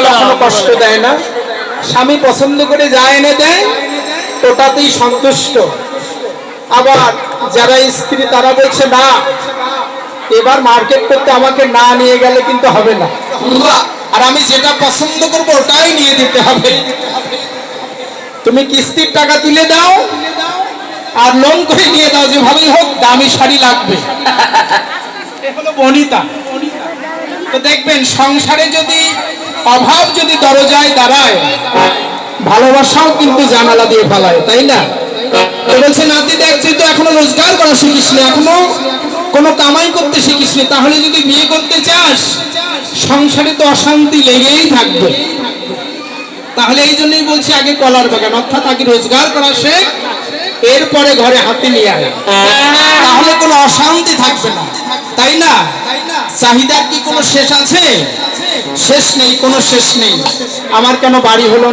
কখনো কষ্ট দেয় না, স্বামী পছন্দ করে যা এনে দেয় ওটাতেই সন্তুষ্ট। আবার যারা স্ত্রী তারা বলছে না, এবার মার্কেট করতে আমাকে না নিয়ে গেলে কিন্তু হবে না, আর আমি যেটা পছন্দ করবো ওটাই নিয়ে দিতে হবে। তুমি কিস্তির টাকা তুলে দাও আর লোন করে নিয়ে দাও, যেভাবেই হোক দামি শাড়ি লাগবে। এগুলো বনিতা। তো দেখবেন সংসারে যদি অভাব যদি দরজায় দাঁড়ায়, ভালোবাসাও কিন্তু জানালা দিয়ে ফেলায়, তাই না? তো বলছে নাতি দেখ, তুই তো এখনো রোজগার করা শিখিস নি, এখনো কোনো কামাই করতে শিখিস নি, তাহলে যদি বিয়ে করতে চাস সংসারে তো অশান্তি লেগেই থাকবে। তাহলে এই জন্যই বলছি আগে কলার বাগান, অর্থাৎ আগে রোজগার করা শেখ, এরপরে ঘরে হাতে নিয়ে আয়, তাহলে কোনো অশান্তি থাকবে না, তাই না? চাহিদার কি কোনো শেষ আছে? শেষ নেই, কোনো শেষ নেই। আমার কেন বাড়ি হলো না?